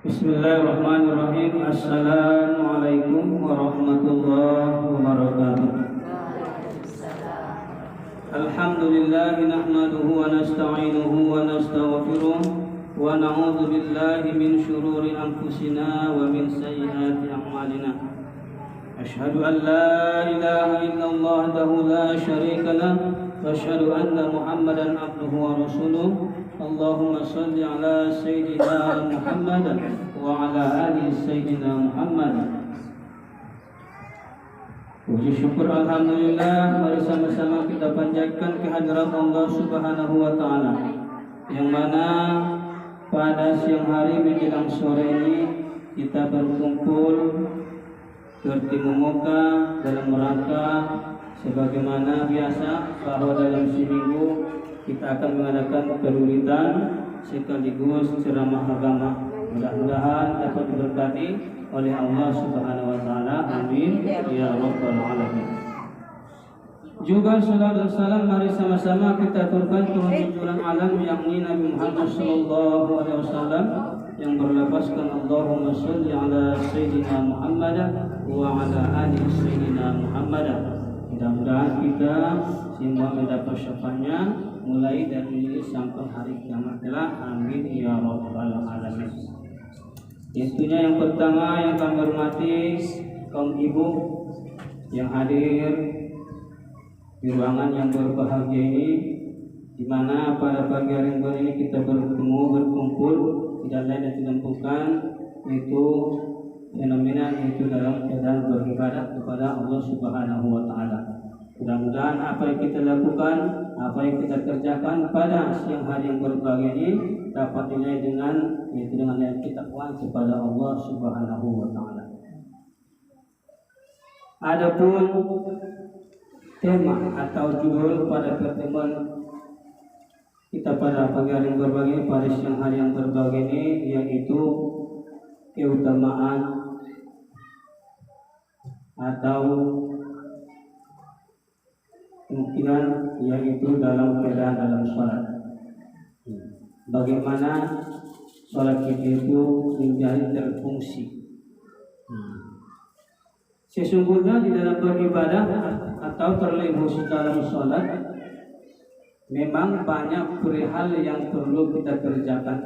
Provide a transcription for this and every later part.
Bismillahirrahmanirrahim. Assalamualaikum warahmatullahi wabarakatuh. Alhamdulillah nahmaduhu wa nasta'inuhu wa nastaghfiruh wa na'udzu billahi min shururi anfusina wa min sayyiati a'malina. Asyhadu an la ilaha illallah wahdahu la syarika lah wa asyhadu anna Muhammadan abduhu wa rasuluh. Allahumma salli ala sayyidina Muhammad wa ala ali sayyidina Muhammad. Puji syukur alhamdulillah, mari sama-sama kita panjatkan kehadirat Allah Subhanahu wa taala, yang mana pada siang hari menjelang sore ini kita berkumpul bertemu muka dalam rangka sebagaimana biasa bahwa dalam seminggu kita akan mengadakan kerulitan sekaligus ceramah agama. Mudah-mudahan dapat diberkati oleh Allah Subhanahu wa taala. Amin ya rabbal alamin. Juga salat dan salam mari sama-sama kita aturkan ke junjungan alam yakni Nabi Muhammad sallallahu alaihi wasallam yang berlafazkan Allahumma shalli ala sayyidina Muhammad wa ala ali sayyidina Muhammad. Mudah-mudahan kita semua mendapat syafaatnya mulai dari ini sampai hari kiamat kelak. Amin ya rabbal alamin. Tentunya yang pertama yang kami hormati kaum ibu yang hadir di ruangan yang berbahagia ini, di mana pada pagi hari ini kita berkumpul tidak lain dan tidak bukan itu fenomena yaitu dalam keadaan beribadah kepada Allah Subhanahu wa taala. Mudah-mudahan apa yang kita lakukan, apa yang kita kerjakan pada siang hari yang berbahagia ini dapat dinilai dengan ketakwaan kepada Allah Subhanahu wa taala. Adapun tema atau judul pada pertemuan kita pada pagi hari yang berbahagia, pada siang hari yang berbahagia ini, yaitu keutamaan atau kemungkinan yaitu dalam keadaan dalam sholat. Bagaimana sholat kita itu menjadi terfungsi. Sesungguhnya di dalam beribadah atau terlebih dalam sholat memang banyak perihal yang perlu kita kerjakan,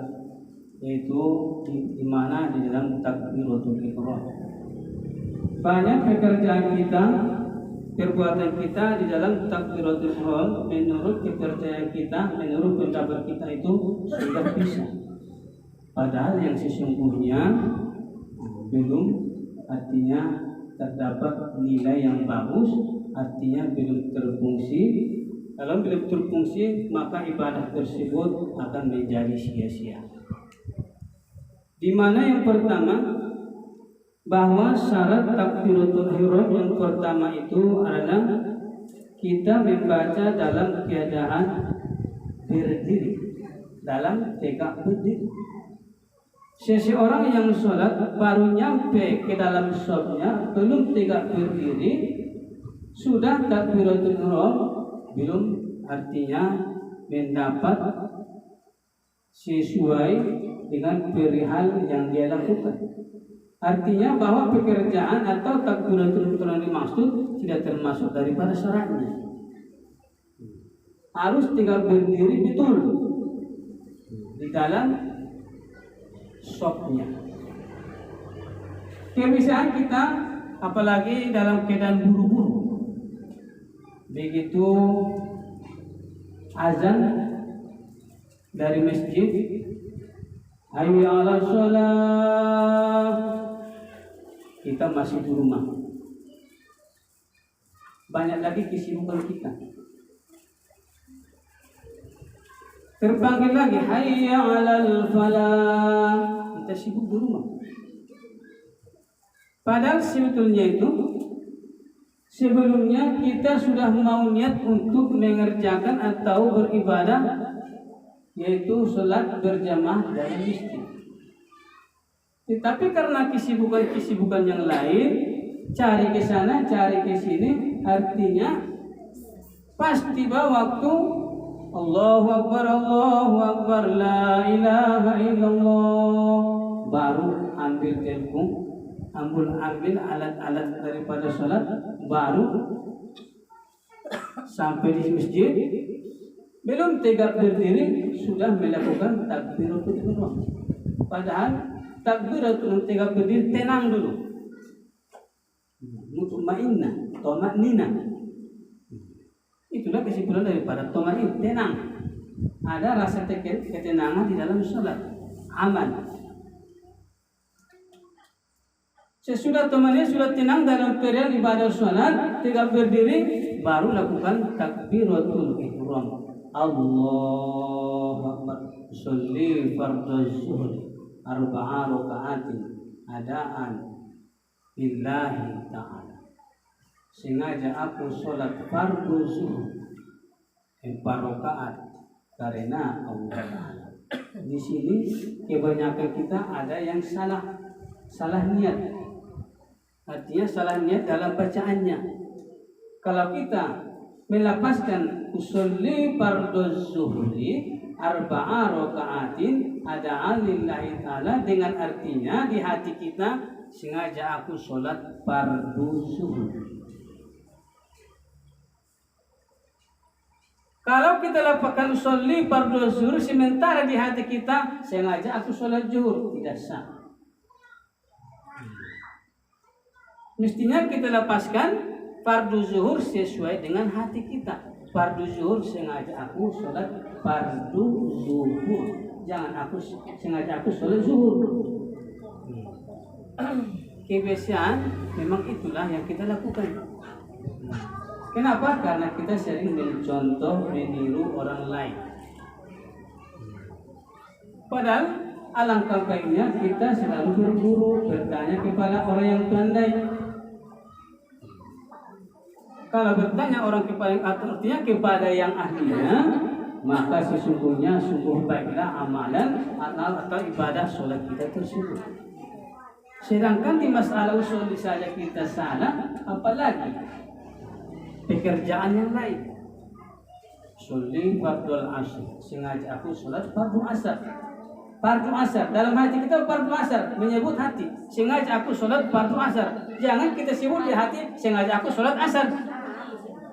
yaitu di mana di dalam takbiratul ihram. Banyak pekerjaan kita, perbuatan kita di dalam takbiratul ihram menurut kepercayaan kita, menurut pendapat kita itu sudah bisa. Padahal yang sesungguhnya belum, artinya terdapat nilai yang bagus, artinya belum terfungsi. Kalau belum terfungsi maka ibadah tersebut akan menjadi sia-sia. Di mana yang pertama, bahwa syarat takbiratul ihram yang pertama itu adalah kita membaca dalam keadaan berdiri, dalam tegak berdiri. Seseorang yang sholat baru nyampe ke dalam shofnya, belum tegak berdiri, sudah takbiratul ihram, belum, artinya mendapat sesuai dengan perihal yang dia lakukan. Artinya bahwa pekerjaan atau takbiratul ihram dimaksud tidak termasuk daripada syaratnya. Harus tinggal berdiri betul di dalam shofnya. Kebiasaan kita apalagi dalam keadaan buru-buru, begitu azan dari masjid, hayya 'alas shalah, kita masih di rumah. Banyak lagi kesibukan kita. Terpanggil lagi hayya 'alal falah, kita sibuk di rumah. Padahal sebetulnya itu sebelumnya kita sudah mau niat untuk mengerjakan atau beribadah, yaitu sholat berjamaah dalam masjid. Tetapi karena kesibukan yang lain, cari ke sana, cari ke sini, artinya pas tiba waktu Allahu Akbar, la ilaha illallah, baru ambil telepon, ambil alat-alat daripada sholat, baru sampai di masjid, belum tegak berdiri sudah melakukan takbiratul ihram. Padahal takbiratul tegak berdiri tenang dulu, mutmainnah, tamanina. Itulah kesimpulan daripada tamanina, tenang. Ada rasa ketenangan di dalam sholat, aman. Sesudah temannya sudah tenang dalam periode ibadah sholat, tegak berdiri, baru lakukan takbiratul ihram. Allahu Akbar. Sholli fardhu zuhur arba'a raka'atin adaan lillahi ta'ala. Sengaja aku sholat fardhu zuhur 4 rakaat karena Allah Ta'ala. Di sini kebanyakan kita ada yang salah niat. Artinya salah niat dalam bacaannya. Kalau kita melapaskan usolli fardhu zuhri arba'a raka'atin adaan lillahi ta'ala dengan artinya di hati kita sengaja aku sholat fardhu zuhur. Kalau kita lakukan usolli fardhu zuhur sementara di hati kita sengaja aku sholat zuhur, tidak sah. Mestinya kita lepaskan fardhu zuhur sesuai dengan hati kita. Fardhu zuhur sengaja aku sholat fardhu zuhur. Jangan aku sengaja aku sholat zuhur. Kebiasaan memang itulah yang kita lakukan. Kenapa? Karena kita sering mencontoh, meniru orang lain. Padahal alangkah baiknya kita selalu berburu, bertanya kepada orang yang pandai. Kalau bertanya orang kepada artinya kepada yang ahlinya, maka sesungguhnya sungguh baiklah amalan atau ibadah sholat kita tersebut. Sedangkan di masalah usul saja kita salah, apalagi pekerjaan yang lain. Sholli fardhu asr, sengaja aku sholat fardhu asar. Fardhu asar dalam hati kita fardhu asar menyebut hati, sengaja aku sholat fardhu asar. Jangan kita sebut di hati sengaja aku sholat asar.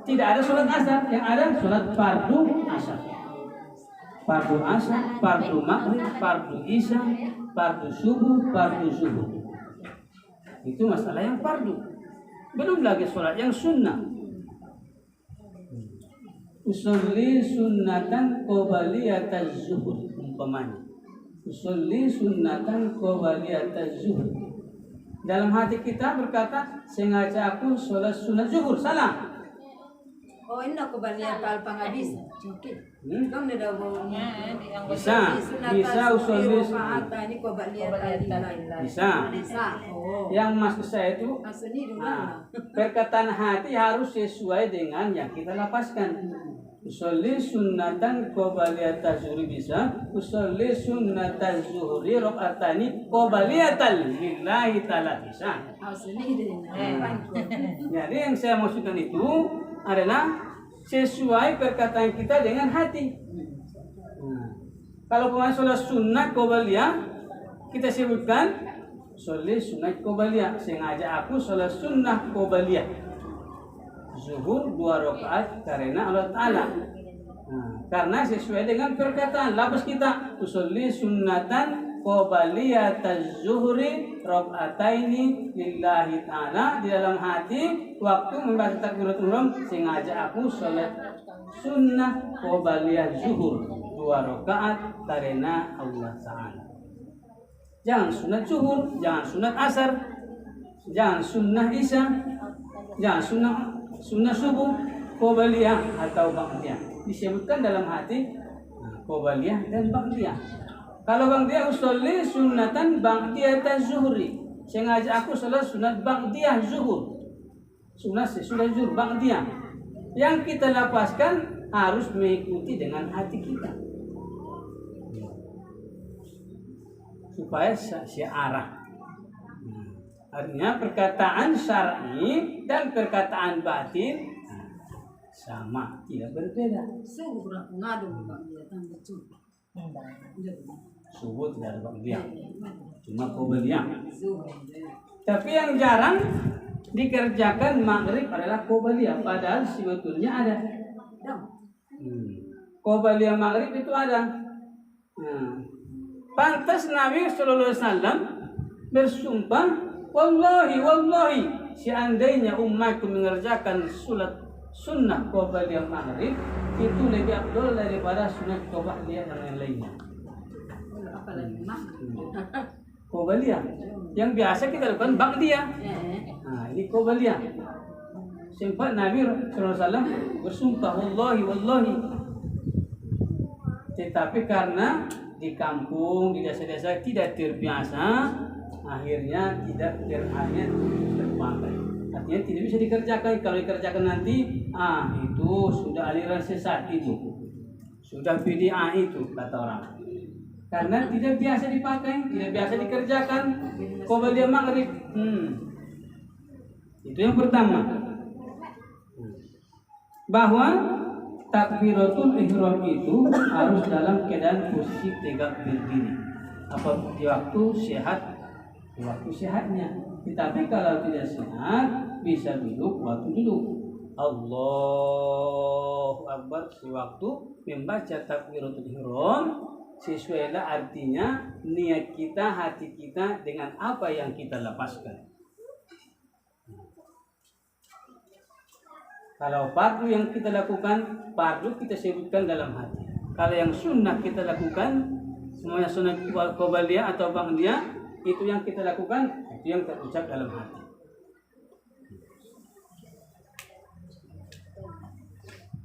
Tidak ada sholat asar, yang ada sholat fardhu asar. Fardhu asar, fardhu maghrib, fardhu isya, fardhu subuh, fardhu zuhur. Itu masalah yang fardhu. Belum lagi sholat yang sunnah. Usolli sunnatan qabaliyataz zuhur umpamanya. Usolli sunnatan qabaliyataz zuhur. Dalam hati kita berkata sengaja aku sholat sunat zuhur, salah. Oh, ini aku balik al pangabis. Oke. Kang dah bawanya Bisa usolli ini kau balik bisa. Oh. Yang maksud saya itu perkataan hati harus sesuai dengan yang kita lapaskan. Usolli sunnatan qabaliyataz zuhri bisa. Usolli sunnataz zuhri rakaatani qabaliyatan lillahi ta'ala bisa. Jadi yang saya maksudkan itu adalah sesuai perkataan kita dengan hati. Kalau pemain sholat sunnah qabaliyah, kita sebutkan sholat sunnah qabaliyah, sengaja aku sholat sunnah qabaliyah zuhur 2 rakaat karena Allah Ta'ala. Karena sesuai dengan perkataan lafaz kita, usolli sunnatan qabaliyataz zuhri rakaataini lillahi ta'ala. Di dalam hati waktu membaca takbiratul ihram sengaja aku salat sunnah qabaliyah zuhur 2 rakaat karena Allah Ta'ala. Jangan sunat zuhur, jangan sunat asar, jangan sunnah isya, jangan sunnah subuh qabaliyah atau ba'diyah. Disebutkan dalam hati qabaliyah dan ba'diyah. Kalau ba'diyah usolli sunnatan ba'diyataz zuhri, sengaja aku salat sunat ba'diyah zuhur. Sunat zuhur ba'diyah. Yang kita lapaskan harus mengikuti dengan hati kita. Supaya searah. Artinya perkataan syar'i dan perkataan batin sama, tidak berbeda. Subuh tidak ada ba'diyah. cuma qobliyah. Zuhur. Tapi yang jarang dikerjakan maghrib adalah qobliyah, padahal sebetulnya ada. Qobliyah maghrib itu ada. Pantas Nabi Sallallahu Alaihi Wasallam bersumpah, wallahi, seandainya umatku mengerjakan sholat sunnah qobliyah maghrib itu lebih afdal daripada sunat qobliyah yang lainnya. Apalagi Qobliyah yang biasa kita lakukan ba'diyah. Nah, ini qobliyah. Sempat Nabi Sallallahu Alaihi Wasallam bersumpah, wallahi. Tetapi karena di kampung, di desa-desa tidak terbiasa, akhirnya tidak terpakai. Artinya tidak bisa dikerjakan. Kalau dikerjakan nanti, itu sudah aliran sesat itu, sudah bid'ah itu kata orang. Karena tidak biasa dipakai, tidak biasa dikerjakan qobliyah maghrib. Itu yang pertama. Bahwa takbiratul ihram itu harus dalam keadaan posisi tegak berdiri. Apa di waktu sehat, di waktu sehatnya. Tetapi kalau tidak sehat, bisa duduk waktu duduk. Allahu Akbar sewaktu membaca takbiratul ihram, sesuailah artinya niat kita, hati kita dengan apa yang kita lepaskan. Kalau fardu yang kita lakukan, fardu kita sebutkan dalam hati. Kalau yang sunnah kita lakukan, semuanya sunnah qobliyah atau ba'diyah, itu yang kita lakukan, itu yang terucap dalam hati.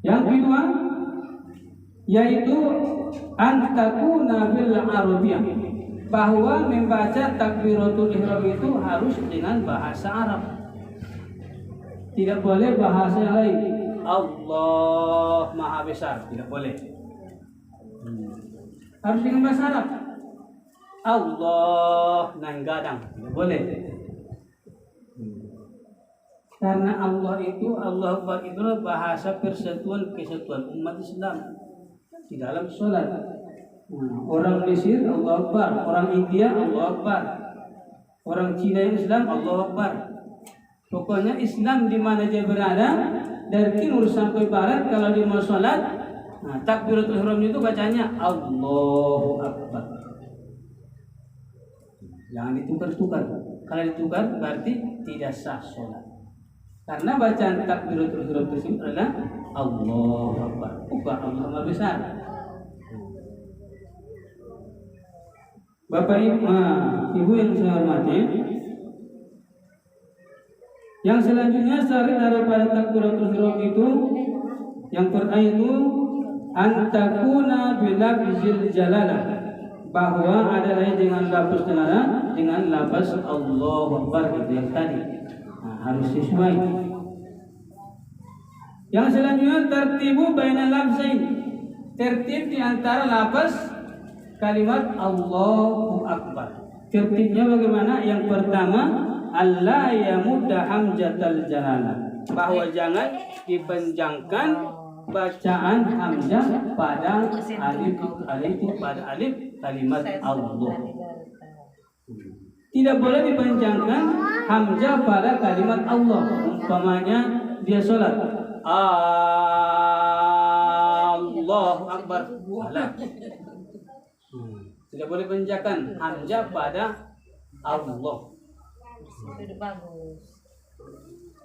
Yang kedua, yaitu antakuna bil arabiyah, bahwa membaca takbiratul ihram itu harus dengan bahasa Arab. Tidak boleh bahasa yang lain. Allah Maha Besar, tidak boleh. Harus dengan bahasa Arab. Allah nanggadang, tidak boleh. Karena Allah Akbar itu bahasa persatuan kesatuan umat Islam di dalam sholat. Orang Mesir Allah Akbar, orang India Allah Akbar, orang Cina yang Islam Allah Akbar. Pokoknya Islam di mana dia berada, dari timur sampai barat, kalau dia mau sholat, takbiratul ihram itu bacanya Allahu Akbar. Jangan ditukar-tukar. Kalau ditukar berarti tidak sah sholat. Karena bacaan takbiratul ihram tersebut adalah Allahu Akbar, bukan Allah Maha Besar. Bapak Ibu yang saya hormati, yang selanjutnya syarat daripada takbiratul ihram itu yang pertama itu antakuna bilafzil jalalah, bahwa adalah dengan lafaz jalalah, dengan lafaz Allahu Akbar itu yang tadi. Harus sesuai. Yang selanjutnya tertibu baina lafzain, tertib di antara lafaz kalimat Allahu Akbar. Tertibnya bagaimana? Yang pertama, Allah yamudda hamzatal jalalah, bahwa jangan dipanjangkan bacaan hamzah pada alif kalimat Allah. Tidak boleh dipanjangkan hamzah pada kalimat Allah. Umpamanya dia sholat Allahu Akbar, tidak boleh panjangkan hamzah pada Allah.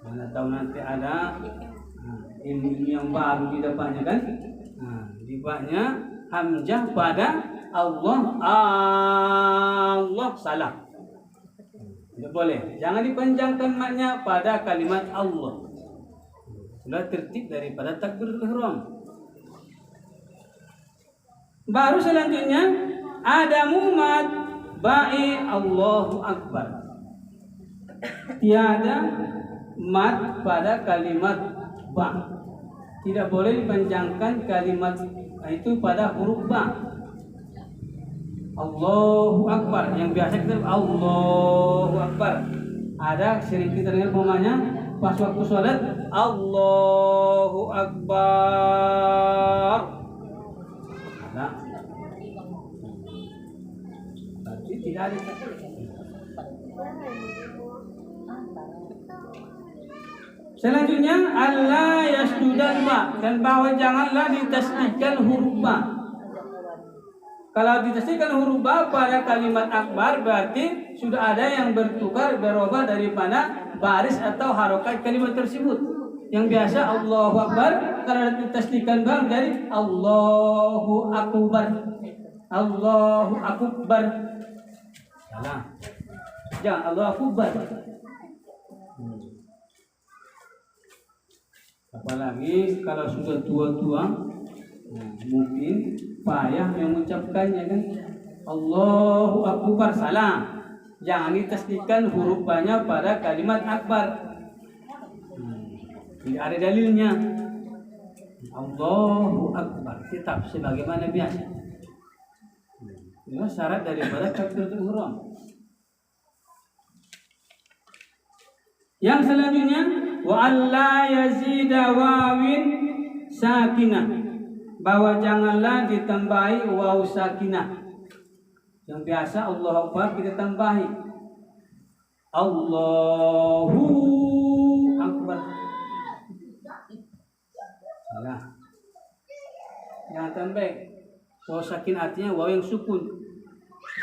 Mana tahu nanti ada ilmu yang baru di depannya kan? Di depannya hamzah pada Allah, Allah salah. Tidak boleh. Jangan dipanjangkan maknya pada kalimat Allah. Sudah tertib daripada takbiratul ihram. Baru selanjutnya ada mumat ba'i Allahu Akbar. Tiada mat pada kalimat ba. Tidak boleh dipanjangkan kalimat itu pada huruf ba. Allahu Akbar, yang biasa kita Allahu Akbar. Ada sering kita dengar umpamanya pas waktu sholat Allahu Akbar. Ada. Tapi Tidak ada. Selanjutnya Allah yasdudan ba, dan bahwa janganlah ditasdidkan huruf ba. Kalau ditasdidkan huruf ba pada kalimat akbar berarti sudah ada yang bertukar berubah daripada baris atau harokat kalimat tersebut. Yang biasa Allahu Akbar, kalau ditasdidkan ba menjadi Allahu Akbar. Allahu Akbar. Salah. Jangan Allahu Akbar. Apalagi kalau sudah tua-tua, mungkin payah mengucapkannya kan. Allahu Akbar, salah. Jangan ditasdidkan huruf banyak pada kalimat akbar. Tidak ada dalilnya. Allahu Akbar tetap sebagaimana biasa. Ini syarat daripada takbiratul ihram. Yang selanjutnya wa alla yazida wawin sakinah, bahwa janganlah ditambahi waw sakinah. Yang biasa Allahu Akbar kita tambahi Allahu Akbar. Salah. Jangan tambah waw sakin, artinya waw yang sukun.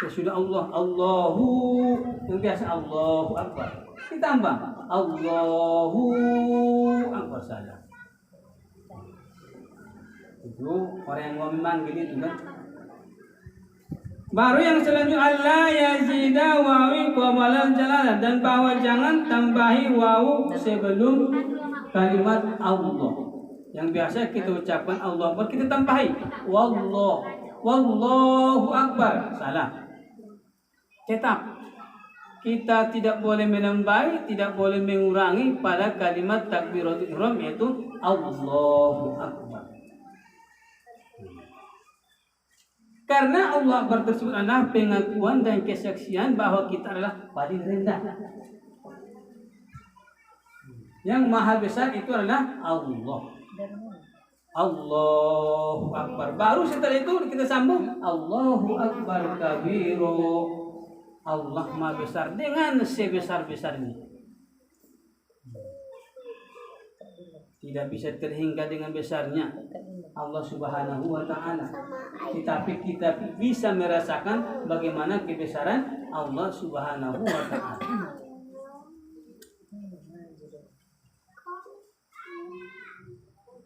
Sesudah Allah Allahu, yang biasa Allahu Akbar ditambah Allahu Akbar saja. Itu orang yang memanggil itu kan. Baru yang selanjutnya Allah yazida wawi qabalal jalalah, dan bahwa jangan tambahi wawu sebelum kalimat Allah. Yang biasa kita ucapkan Allah Akbar, kita tambahi wallahu akbar. Salah. Tetap kita tidak boleh menambahi, tidak boleh mengurangi pada kalimat takbiratul ihram, yaitu Allahu Akbar. Karena Allah Akbar tersebut adalah pengakuan dan kesaksian bahwa kita adalah paling rendah. Yang maha besar itu adalah Allah. Allahu Akbar. Baru setelah itu kita sambung Allahu Akbar kabiru. Allah maha besar dengan sebesar-besarnya. Tidak bisa terhingga dengan besarnya Allah Subhanahu wa Ta'ala. Tetapi kita bisa merasakan bagaimana kebesaran Allah Subhanahu wa Ta'ala.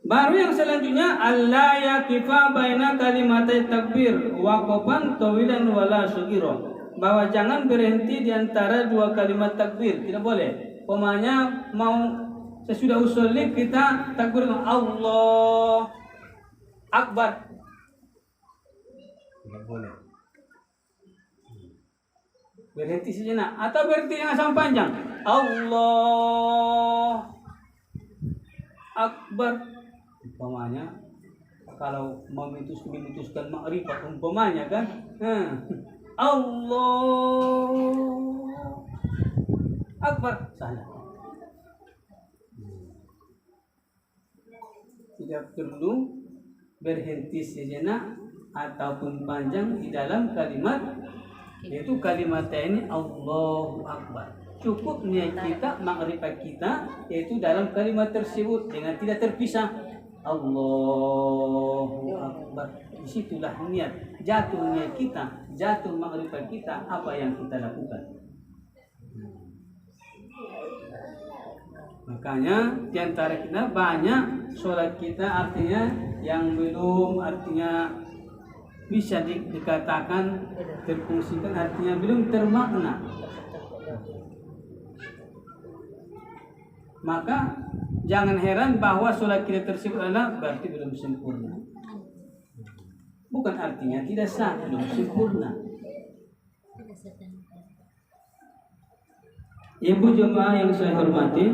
Baru yang selanjutnya Allah yaqifa baina kalimatai takbir waqafan tawilan wala sughira, bahwa jangan berhenti di antara dua kalimat takbir. Tidak boleh. Pemanya mau sesudah usolli kita takbir Allah Akbar. Tidak boleh. Berhenti sejenak atau berhenti yang sama panjang. Allah Akbar. Umpamanya kalau memutuskan ma'rifat umpamanya kan. Allah Akbar. Salah. Tidak perlu berhenti sejenak ataupun panjang di dalam kalimat, yaitu kalimat ini Allahu Akbar. Cukup niat kita, makrifat kita, yaitu dalam kalimat tersebut dengan tidak terpisah. Allahu Akbar. Disitulah niat, jatuh niat kita, jatuh makrifat kita, apa yang kita lakukan. Makanya di antara kita banyak sholat kita artinya yang belum, artinya bisa dikatakan terfungsikan, artinya belum termakna. Maka jangan heran bahwa sholat kita tersebut adalah berarti belum sempurna. Bukan artinya tidak sah, belum sempurna. Ibu jemaah yang saya hormati,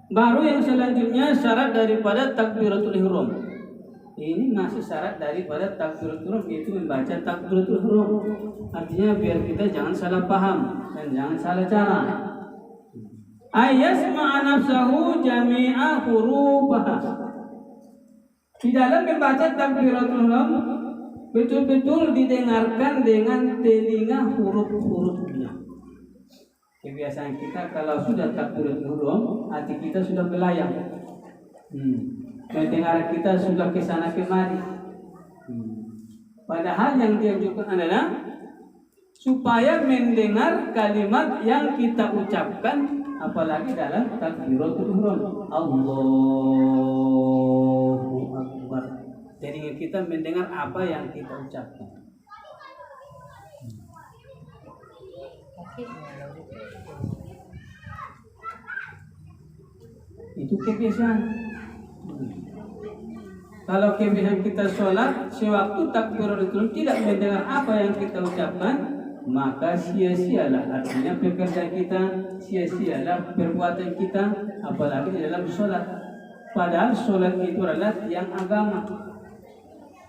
baru yang selanjutnya syarat daripada takbiratul ihram. Ini masih syarat daripada takbiratul ihram, yaitu membaca takbiratul ihram. Artinya biar kita jangan salah paham dan jangan salah cara. Ayasma'a nafsahu jami'a hurufaha. Di dalam membaca takbiratul ihram betul-betul didengarkan dengan telinga huruf-hurufnya. Kebiasaan kita kalau sudah takbiratul ihram, hati kita sudah melayang. Pendengaran kita sudah kesana kemari. Padahal yang dianjurkan adalah supaya mendengar kalimat yang kita ucapkan, apalagi dalam takbiratul ihram. Allahu Akbar. Jadi kita mendengar apa yang kita ucapkan. Itu kebiasaan. Kalau kebiasaan kita sholat, sewaktu takbiratul ihram tidak mendengar apa yang kita ucapkan, maka sia-sialah, artinya pekerjaan kita, sia-sialah perbuatan kita, apalagi di dalam sholat. Padahal sholat itu adalah tiang agama.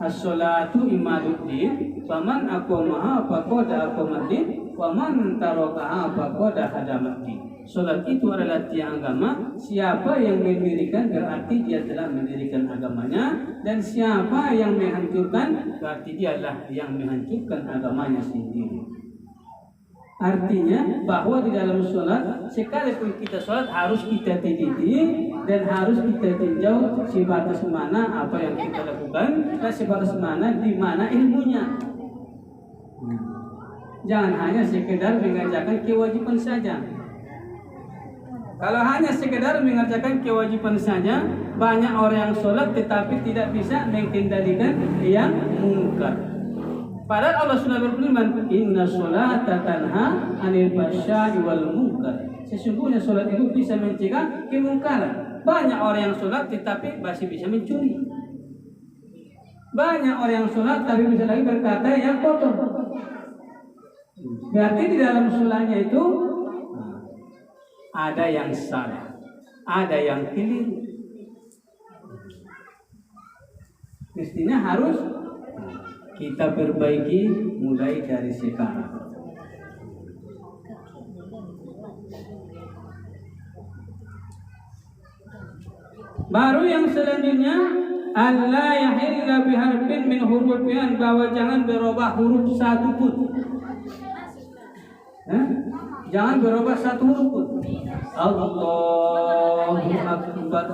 As-sholatu imaduddin, faman aqamaha faqad aqamaddin, waman tarakaha faqad hadamaddin. Sholat itu adalah tiang agama. Siapa yang mendirikan berarti dia telah mendirikan agamanya, dan siapa yang menghancurkan berarti dialah yang menghancurkan agamanya sendiri. Artinya bahwa di dalam sholat, sekalipun kita sholat harus kita teliti dan harus kita tinjau sebatas mana apa yang kita lakukan dan sebatas mana di mana ilmunya. Jangan hanya sekedar mengerjakan kewajiban saja. Kalau hanya sekedar mengerjakan kewajiban saja, banyak orang yang sholat tetapi tidak bisa mengendalikan yang mungkar. Padahal Allah sudah berfirman, Inna sholata tanha anil fahsya'i wal munkar. Sesungguhnya sholat itu bisa mencegah kemungkaran. Banyak orang yang sholat tetapi masih bisa mencuri. Banyak orang yang sholat tapi bisa lagi berkata yang kotor. Berarti di dalam sholatnya itu ada yang salah, ada yang keliru. Mestinya harus kita perbaiki mulai dari sekarang. Baru yang selanjutnya, alla yahilla biharfin min hurufian, bahwa jangan berubah huruf satu pun. Jangan berubah satu huruf pun. Allahu Akbar.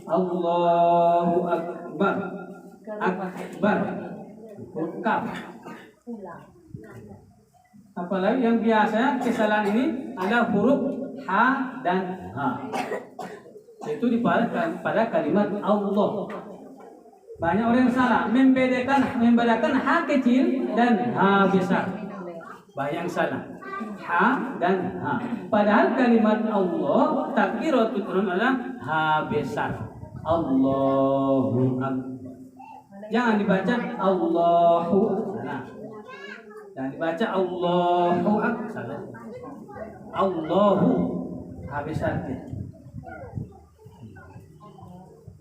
Allahu Akbar. Akbar. Kaf. Apalagi yang biasa kesalahan ini ada huruf H dan H. Itu pada kalimat Allah. Banyak orang yang salah membedakan H kecil dan H besar. Banyak yang salah. H dan H. Padahal kalimat Allah takbiratul ihram adalah H besar. Allahu Akbar. Jangan dibaca Allahu Akbar. Jangan dibaca Allahu Akbar. Allahu H besar.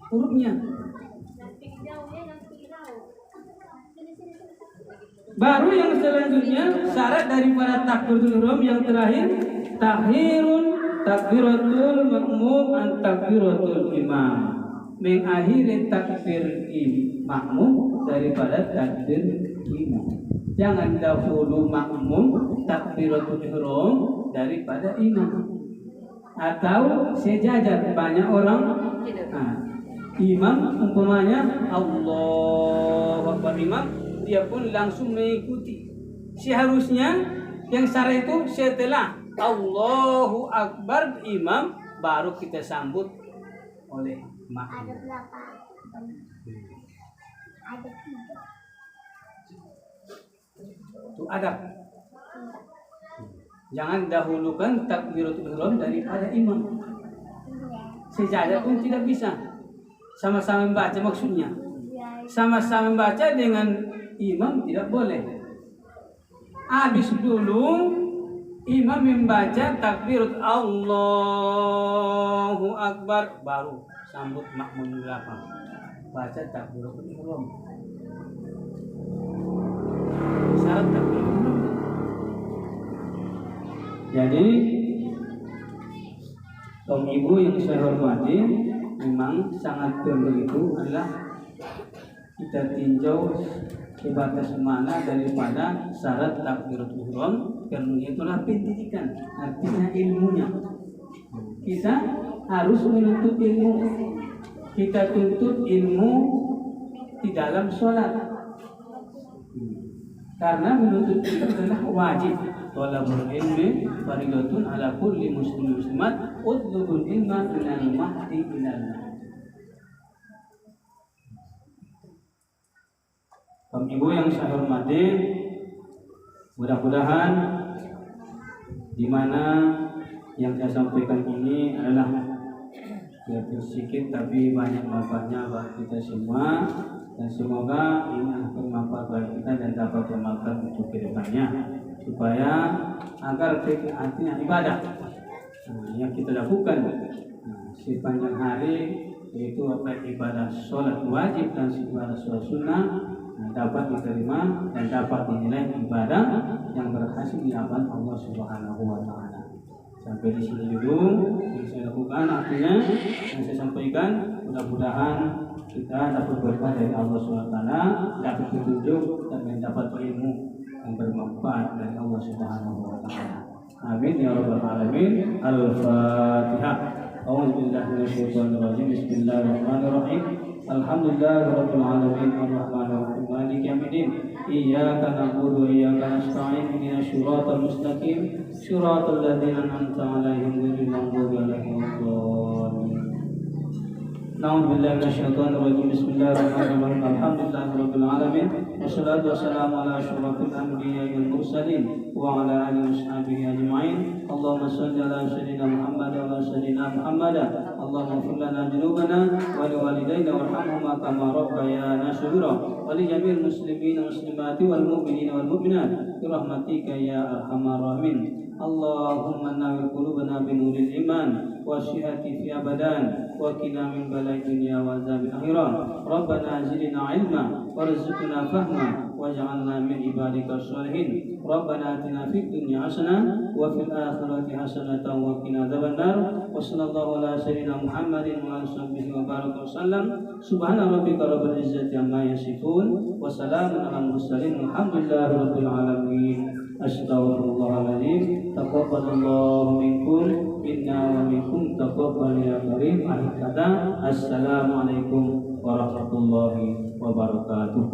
Hurufnya. Baru yang selanjutnya syarat daripada takbiratul ihram yang terakhir, takhirun takbiratul makmum an takbiratul imam. Mengakhiri takbir makmum daripada takbir imam. Jangan dahulu makmum takbiratul ihram daripada imam. Atau sejajar, banyak orang imam umpamanya Allahu Akbar imam, dia pun langsung mengikuti. Seharusnya yang syara itu setelah Allahu Akbar imam baru kita sambut oleh makmum. Itu adab. Jangan dahulukan takbiratul ihram daripada imam. Sejajar pun tidak bisa. Sama-sama membaca maksudnya. Sama-sama membaca dengan imam tidak boleh. Habis dulu imam membaca takbir Allahu Akbar, baru sambut makmum belakang baca takbiratul ihram. Syarat takbiratul ihram. Jadi kaum ibu yang saya hormati, memang sangat perlu itu adalah kita tinjau sebatas mana daripada syarat takbiratul ihram, karena itulah pendidikan, artinya ilmunya. Kita harus menuntut ilmu. Kita tuntut ilmu di dalam sholat, karena menuntut ilmu adalah wajib. Thalabul ilmi fardhatun ala kulli muslim muslimat utlubul ilma minal mahdi ilal lahd. Ibu yang saya hormati, mudah-mudahan di mana yang saya sampaikan ini adalah sedikit tapi banyak manfaatnya bagi kita semua, dan semoga ini bermanfaat bagi kita dan dapat bermanfaat untuk kedepannya, supaya agar artinya ibadah yang kita lakukan sepanjang hari, yaitu ibadah sholat wajib dan ibadah sholat sunnah, dapat diterima dan dapat dinilai ibadah yang berhasil di hadapan Allah Subhanahu wa Ta'ala. Sampai di sini dulu yang saya lakukan, artinya yang saya sampaikan, mudah-mudahan kita dapat berkah dari Allah Subhanahu wa Ta'ala, dapat petunjuk dan dapat ilmu yang bermanfaat dari Allah Subhanahu wa Ta'ala. Amin ya rabbal alamin. Al-Fatihah. A'udzubillahi minasyaitonir rajim. Bismillahirrahmanirrahim. Alhamdulillahirabbil alamin arrahmanir rahim maliki yaumiddin. Iyyaka na'budu wa iyyaka nasta'in. Ihdinas siratal mustaqim. Siratal ladzina an'amta 'alaihim ghairil maghdubi 'alaihim waladdallin. Na'udzu billahi minasyaitonir rajim. Bismillahirrahmanirrahim. Alhamdulillahirabbil alamin. Wassalatu wassalamu ala asyrafil anbiya'i wal mursalin wa ala alihi washabihi ajma'in. Allahumma shalli ala sayyidina Muhammad wa ala sayyidina Muhammad. Allahumma ighfir lana dhunubana wa liwalidayna warhamhuma kama rabbayana shaghira wa li jami'il muslimina wal muslimati wal mu'minina wal mu'minat bi rahmatika ya arhamar rahimin. Allahumma nawwir qulubana bi nuril iman wa syihati fi abadan wa qina min bala'i dunya wa azabil akhirah. Rabbana zidna ilma warzuqna fahma waj'alna min ibadika sholihin. Rabbana atina fid dunya hasanah wa fil akhirati hasanatan wa qina adzabannar. Wa sallallahu ala sayyidina Muhammadin wa ala sahbihi wa baraka wasallam. Subhana rabbika rabbil izzati amma yasifun wa salamun alal mursalin walhamdulillahi rabbil alamin. Astaghfirullahaladzim. Taqabbalallahu minkum minna wa minkum taqabbal ya karim. Akhir kata, assalamualaikum warahmatullahi wabarakatuh.